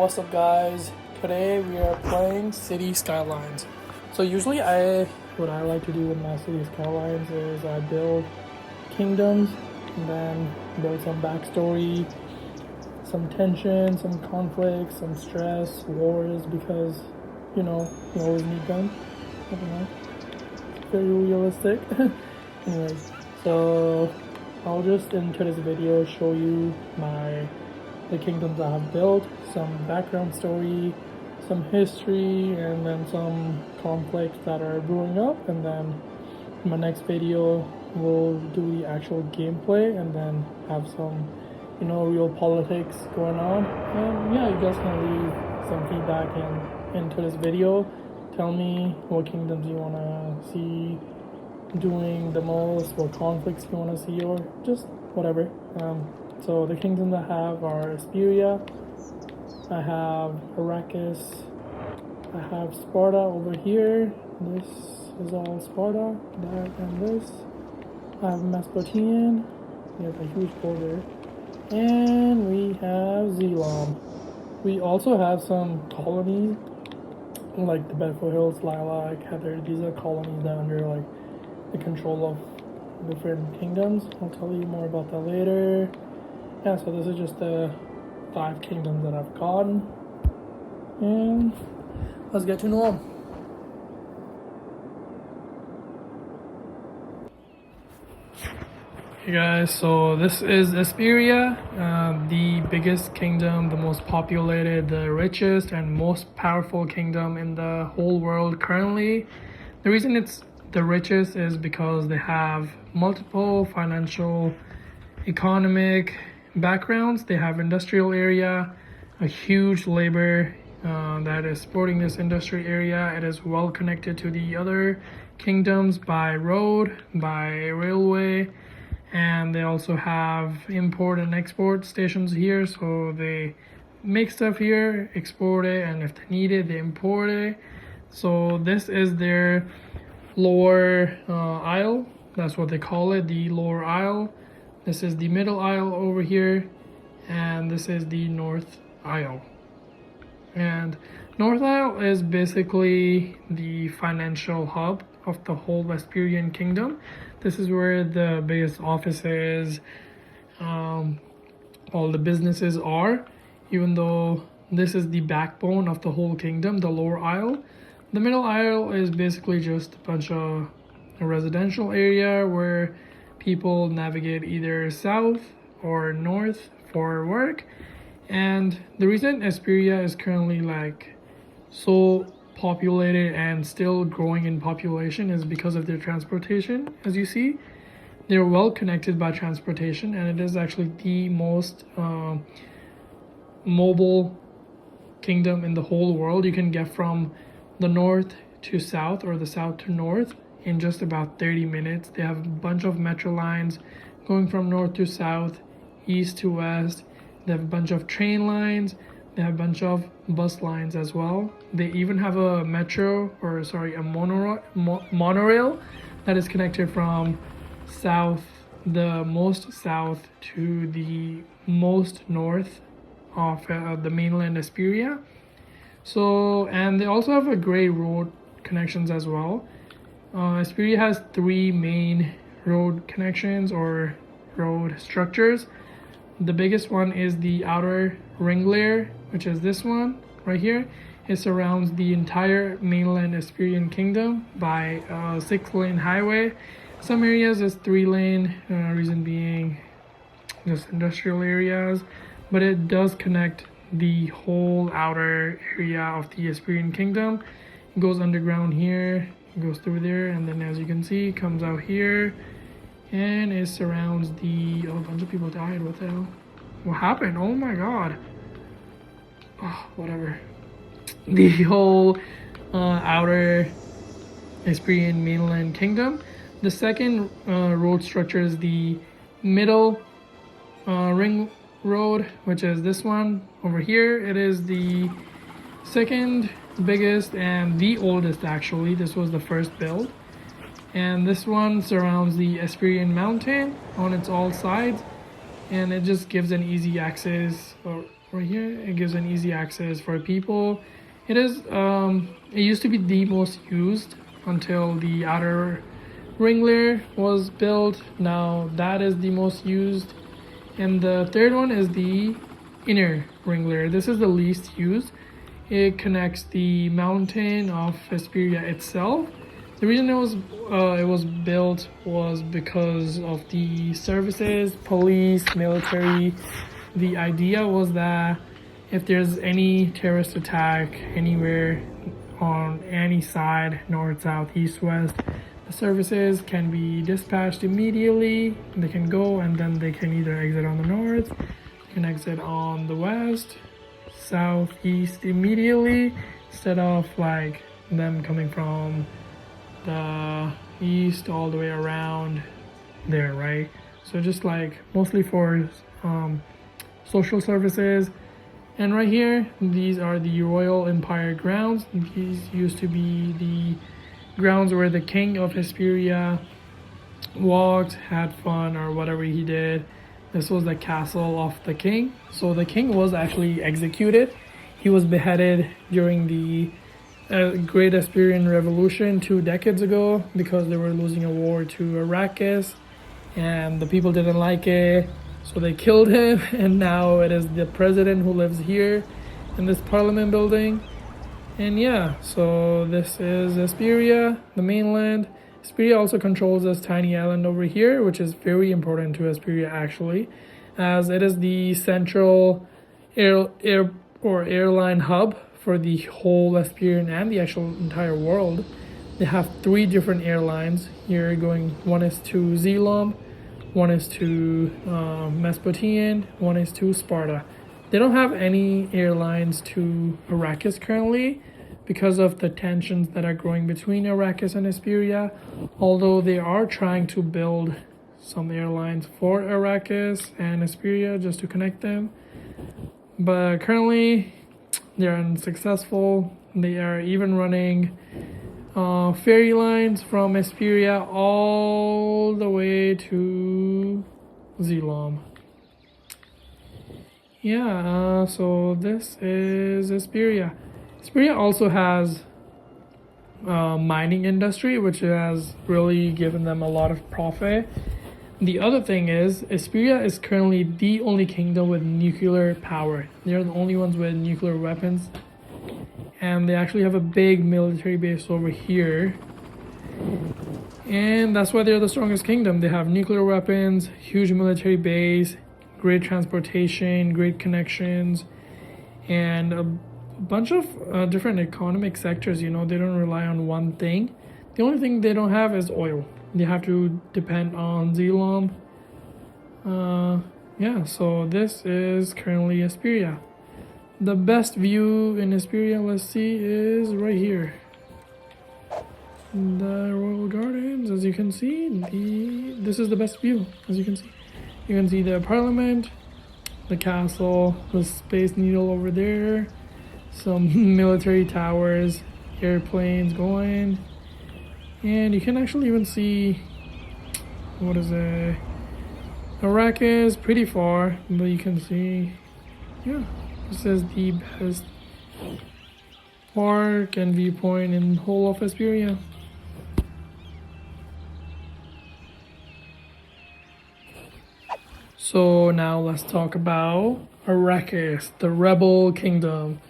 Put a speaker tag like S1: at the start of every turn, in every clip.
S1: What's up guys? Today we are playing City Skylines. So usually what I like to do with my City Skylines is I build kingdoms and then build some backstory, some tension, some conflict, some stress, wars, because you always need them. I don't know. It's very realistic. Anyways, so I'll just in today's video show you the kingdoms I have built, some background story, some history, and then some conflicts that are brewing up, and then in my next video we'll do the actual gameplay and then have some real politics going on. And yeah, you guys can leave some feedback into this video. Tell me what kingdoms you want to see doing the most, what conflicts you want to see, or just whatever. So the kingdoms I have are Asperia, I have Arakis, I have Sparta over here. This is all Sparta, that and this. I have Mespotian, we have a huge border, and we have Zeelom. We also have some colonies like the Bedford Hills, Lilac, Heather. These are colonies that are under like the control of different kingdoms. I'll tell you more about that later. Yeah, so this is just the 5 kingdoms that I've gotten, and let's get to know them. Hey guys, so this is Asperia, the biggest kingdom, the most populated, the richest and most powerful kingdom in the whole world currently. The reason it's the richest is because they have multiple financial, economic backgrounds. They have industrial area, a huge labor that is supporting this industry area. It is well connected to the other kingdoms by road, by railway, and they also have import and export stations here, so they make stuff here, export it, and if they need it, they import it. So this is their lower isle. That's what they call it, the lower isle. This is the middle isle over here, and this is the north isle. And north isle is basically the financial hub of the whole Vesperian kingdom. This is where the biggest offices, all the businesses are, even though this is the backbone of the whole kingdom, the lower isle. The middle isle is basically just a bunch of a residential area where people navigate either south or north for work. And the reason Asperia is currently like so populated and still growing in population is because of their transportation. As you see, they're well connected by transportation, and it is actually the most mobile kingdom in the whole world. You can get from the north to south or the south to north in just about 30 minutes. They have a bunch of metro lines going from north to south, east to west. They have a bunch of train lines. They have a bunch of bus lines as well. They even have a monorail that is connected from the most south to the most north of the mainland Asperia. So, and they also have a great road connections as well. Asperia has 3 main road connections or road structures. The biggest one is the outer ring layer, which is this one right here. It surrounds the entire mainland Asperian kingdom by a 6-lane highway. Some areas is 3-lane, reason being just industrial areas, but it does connect the whole outer area of the Asperian kingdom. It goes underground here, it goes through there, and then as you can see, it comes out here, and it surrounds a bunch of people died. What the hell? What happened? Oh my god. Oh, whatever. The whole outer Asperian mainland kingdom. The second road structure is the middle ring road, which is this one over here. It is the second biggest and the oldest actually. This was the first build. And this one surrounds the Asperian mountain on its all sides, and it just gives an easy access right here. It gives an easy access for people. It used to be the most used until the outer ring layer was built. Now that is the most used. And the third one is the inner ring layer. This is the least used. It connects the mountain of Asperia itself. The reason it was built was because of the services, police, military. The idea was that if there's any terrorist attack anywhere on any side, north, south, east, west, the services can be dispatched immediately. They can go and then they can either exit on the north, can exit on the west, south, east immediately, instead of like them coming from the east all the way around there, right? So just like mostly for social services. And right here, these are the Royal Empire grounds. These used to be the grounds where the king of Asperia walked, had fun, or whatever he did. This was the castle of the king. So the king was actually executed. He was beheaded during the Great Asperian Revolution 2 decades ago because they were losing a war to Arakis, and the people didn't like it. So they killed him, and now it is the president who lives here in this parliament building. And yeah, so this is Asperia, the mainland. Asperia also controls this tiny island over here, which is very important to Asperia actually, as it is the central airline hub for the whole Asperian and the actual entire world. They have 3 different airlines here going. One is to Zeelom, one is to Mespotian, one is to Sparta. They don't have any airlines to Arakis currently because of the tensions that are growing between Arakis and Asperia, although they are trying to build some airlines for Arakis and Asperia just to connect them. But currently, they're unsuccessful. They are even running ferry lines from Asperia all the way to Zeelom. Yeah, so this is Asperia. Asperia also has mining industry, which has really given them a lot of profit. The other thing is, Asperia is currently the only kingdom with nuclear power. They're the only ones with nuclear weapons. And they actually have a big military base over here. And that's why they're the strongest kingdom. They have nuclear weapons, huge military base, great transportation, great connections, and a bunch of different economic sectors. You know, they don't rely on one thing. The only thing they don't have is oil. They have to depend on Zeelom. Yeah, so this is currently Asperia. The best view in Asperia, let's see, is right here. The Royal Gardens, as you can see, this is the best view, as you can see. You can see the parliament, the castle, the Space Needle over there, some military towers, airplanes going, and you can actually even see, what is it, Arakis, pretty far, but you can see, yeah. This is the best park and viewpoint in the whole of Asperia. So now let's talk about Arakis, the rebel kingdom.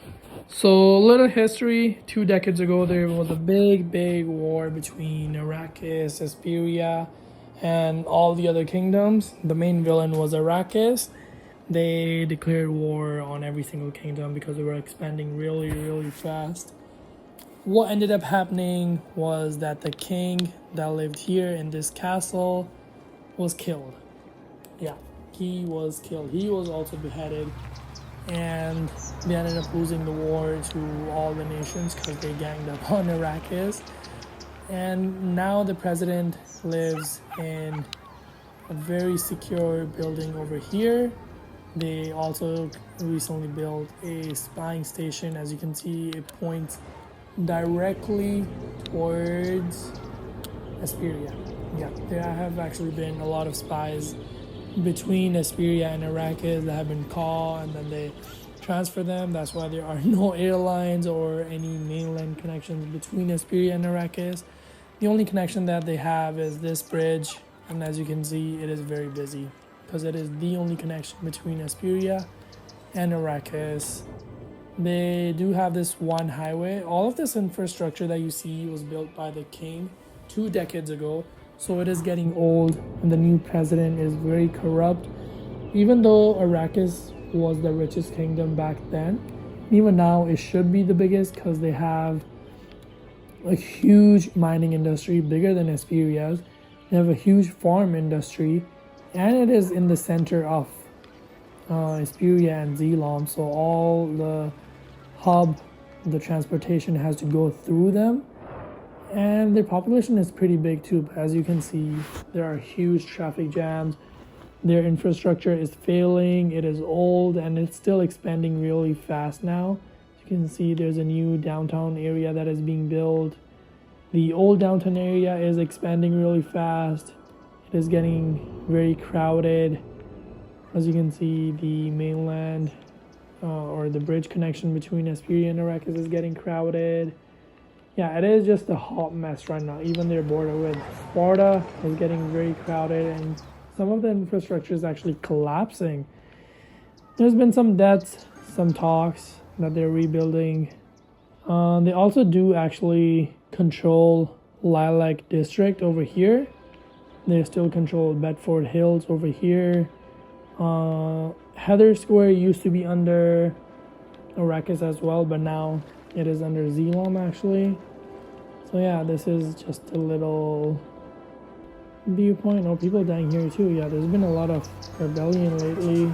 S1: So little history, 2 decades ago there was a big war between Arakis, Asperia, and all the other kingdoms. The main villain was Arakis. They declared war on every single kingdom because they were expanding really fast. What ended up happening was that the king that lived here in this castle was killed. Yeah, he was killed. He was also beheaded, and they ended up losing the war to all the nations because they ganged up on Arakis. And now the president lives in a very secure building over here. They also recently built a spying station. As you can see, it points directly towards Asperia. Yeah, there have actually been a lot of spies between Asperia and Arakis that have been caught, and then they transfer them. That's why there are no airlines or any mainland connections between Asperia and Arakis. The only connection that they have is this bridge, and as you can see, it is very busy because it is the only connection between Asperia and Arakis. They do have this one highway. All of this infrastructure that you see was built by the king 2 decades ago, so it is getting old, and the new president is very corrupt. Even though Arakis was the richest kingdom back then, even now it should be the biggest because they have a huge mining industry, bigger than Asperia's. They have a huge farm industry, and it is in the center of Asperia and Zeelom, so all the hub, the transportation has to go through them, and their population is pretty big too. But as you can see, there are huge traffic jams. Their infrastructure is failing, it is old, and it's still expanding really fast now. You can see there's a new downtown area that is being built. The old downtown area is expanding really fast. It is getting very crowded. As you can see, the mainland or the bridge connection between Asperia and Arakis is getting crowded. Yeah, it is just a hot mess right now. Even their border with Sparta is getting very crowded, and some of the infrastructure is actually collapsing. There's been some deaths, some talks that they're rebuilding. They also do actually control Lilac District over here. They still control Bedford Hills over here. Heather Square used to be under Arakis as well, but now it is under Zeelom actually. So yeah, this is just a little viewpoint. Oh, people dying here too. Yeah, there's been a lot of rebellion lately.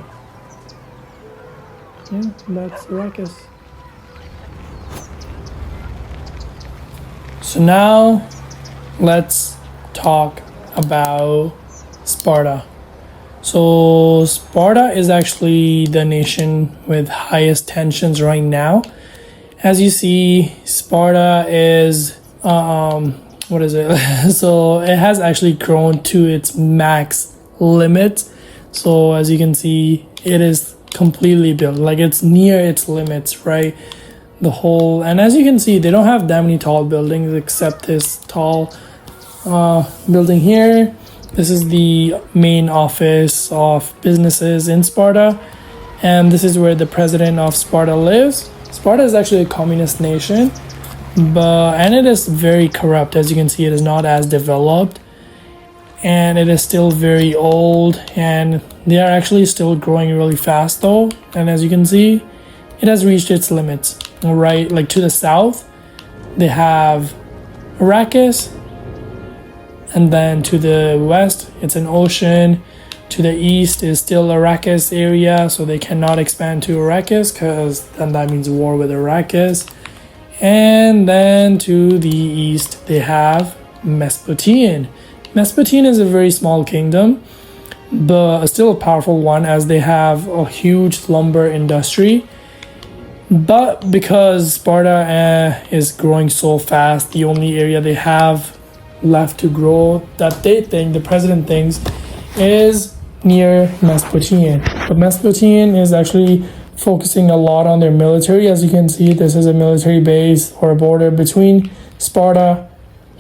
S1: Yeah, that's Arakis. So now let's talk about Sparta. So Sparta is actually the nation with highest tensions right now. As you see, Sparta is what is it? So it has actually grown to its max limit. So as you can see, it is completely built, like it's near its limits, right? The whole, and as you can see, they don't have that many tall buildings except this tall building here. This is the main office of businesses in Sparta, and this is where the president of Sparta lives. Sparta is actually a communist nation, and it is very corrupt. As you can see, it is not as developed, and it is still very old, and they are actually still growing really fast though. And as you can see, it has reached its limits. Right, like to the south they have Arakis, and then to the west it's an ocean. To the east is still Arakis area, so they cannot expand to Arakis because then that means war with Arakis. And then to the east they have Mespotian. Mespotian is a very small kingdom, but still a powerful one, as they have a huge lumber industry. But because Sparta is growing so fast, the only area they have left to grow that they think, the president thinks, is near Mespotian. But Mespotian is actually focusing a lot on their military. As you can see, this is a military base or a border between Sparta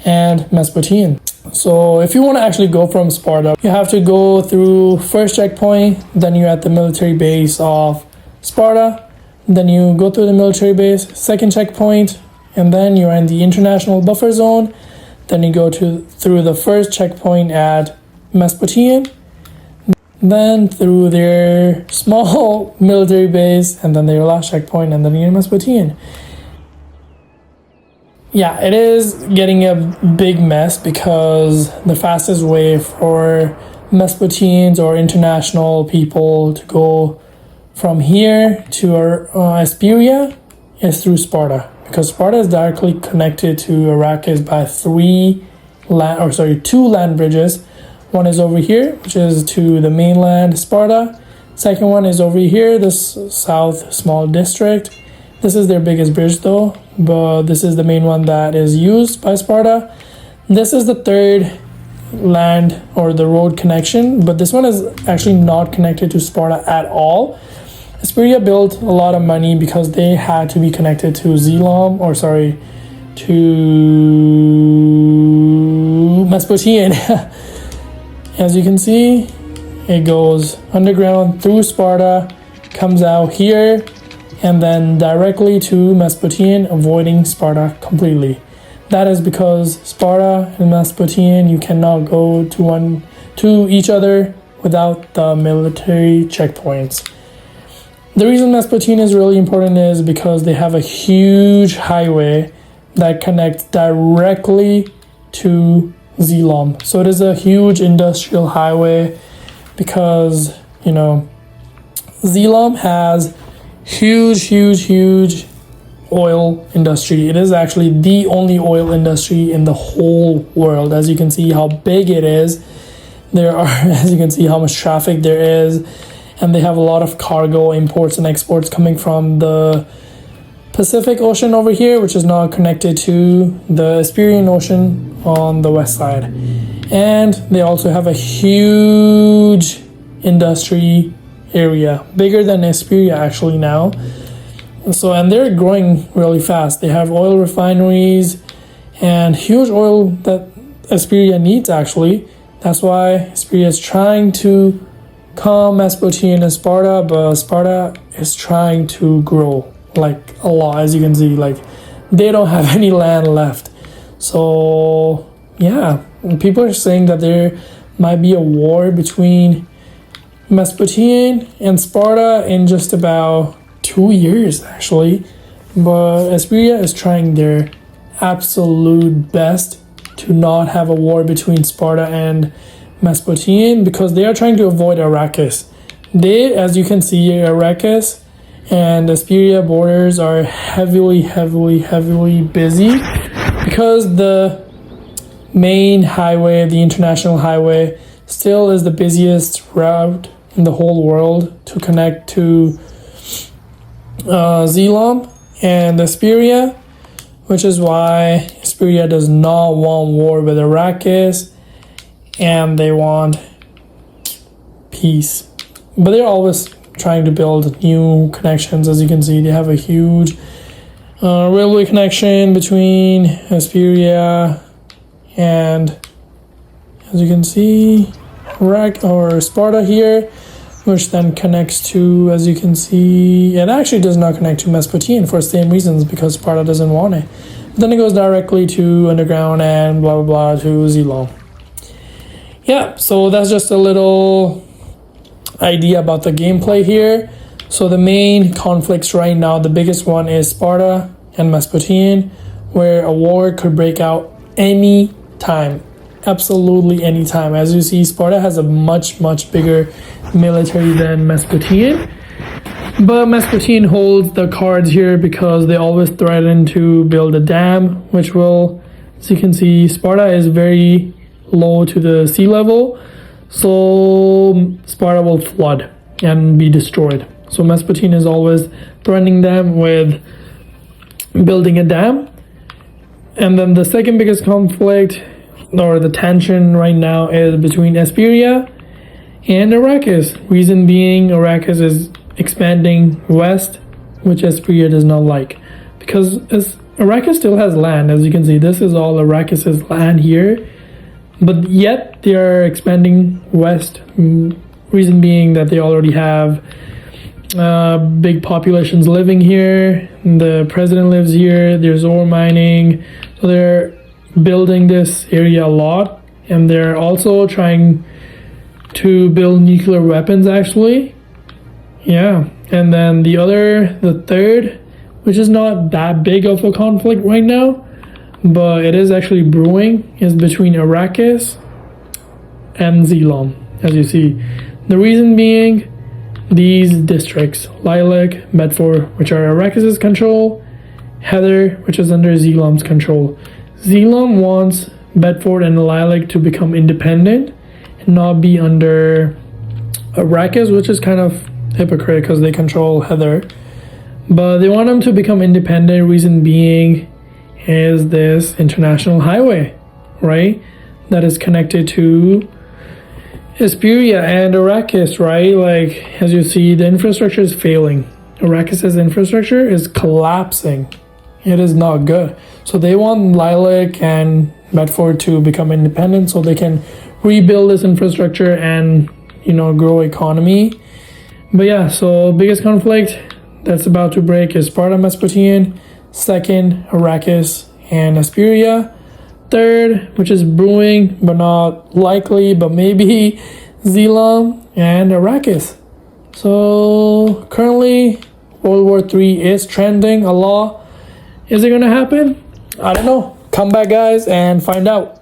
S1: and Mespotian. So if you want to actually go from Sparta, you have to go through first checkpoint, then you're at the military base of Sparta. Then you go through the military base, second checkpoint, and then you're in the international buffer zone. Then you go through the first checkpoint at Mespotian, then through their small military base, and then their last checkpoint, and then you're in Mespotian. Yeah, it is getting a big mess because the fastest way for Mespotians or international people to go from here to Asperia is through Sparta, because Sparta is directly connected to Arakis by two land bridges. One is over here, which is to the mainland Sparta. Second one is over here, this south small district. This is their biggest bridge though, but this is the main one that is used by Sparta. This is the third land or the road connection, but this one is actually not connected to Sparta at all. Asperia built a lot of money because they had to be connected to Zeelom, or sorry, to Mespotian. As you can see, it goes underground through Sparta, comes out here, and then directly to Mespotian, avoiding Sparta completely. That is because Sparta and Mespotian, you cannot go to each other without the military checkpoints. The reason Mespotian is really important is because they have a huge highway that connects directly to Zeelom. So it is a huge industrial highway because, you know, Zeelom has huge oil industry. It is actually the only oil industry in the whole world. As you can see how big it is. There are, as you can see how much traffic there is, and they have a lot of cargo imports and exports coming from the Pacific Ocean over here, which is now connected to the Asperian Ocean on the west side. And they also have a huge industry area, bigger than Asperia actually now. So, and they're growing really fast. They have oil refineries and huge oil that Asperia needs actually. That's why Asperia is trying to calm Mespotian and Sparta, but Sparta is trying to grow like a lot. As you can see, like they don't have any land left. So yeah, people are saying that there might be a war between Mespotian and Sparta in just about 2 years actually. But Asperia is trying their absolute best to not have a war between Sparta and Mespotian because they are trying to avoid Arakis. They, as you can see, Arakis and Asperia borders are heavily busy because the main highway, the international highway, still is the busiest route in the whole world to connect to Zeelom and Asperia, which is why Asperia does not want war with Arakis and they want peace. But they're always trying to build new connections. As you can see, they have a huge railway connection between Asperia and, as you can see, Sparta here, which then connects to, as you can see, it actually does not connect to Mespotian for the same reasons because Sparta doesn't want it. But then it goes directly to underground and blah blah blah to Zeelom. Yeah, so that's just a little idea about the gameplay here. So the main conflicts right now, the biggest one is Sparta and Mespotian, where a war could break out any time. Absolutely any time. As you see, Sparta has a much bigger military than Mespotian, but Mespotian holds the cards here because they always threaten to build a dam, which will, as you can see, Sparta is very low to the sea level, so Sparta will flood and be destroyed. So Mespotian is always threatening them with building a dam. And then the second biggest conflict, or the tension right now, is between Asperia and Arakis. Reason being, Arakis is expanding west, which Asperia does not like. Because Arakis still has land, as you can see, this is all Arakis' land here. But yet they are expanding west. Reason being that they already have big populations living here. The president lives here. There's ore mining. So they're building this area a lot, and they're also trying to build nuclear weapons actually. Yeah, and then the third, which is not that big of a conflict right now, but it is actually brewing, is between Arakis and Zeelom, as you see. The reason being, these districts, Lilac, Medford, which are Arakis' control, Heather, which is under Zeelom's control. Zeelom wants Bedford and Lilac to become independent and not be under Arakis, which is kind of hypocrite because they control Heather. But they want them to become independent. Reason being is this international highway, right? That is connected to Asperia and Arakis, right? Like, as you see, the infrastructure is failing. Arakis' infrastructure is collapsing. It is not good. So they want Lilac and Medford to become independent so they can rebuild this infrastructure and, you know, grow economy. But yeah, so biggest conflict that's about to break is Sparta Mespotian. Second, Arakis and Asperia. Third, which is brewing, but not likely, but maybe Zeelom and Arakis. So currently, World War III is trending a lot. Is it gonna happen? I don't know. Come back, guys, and find out.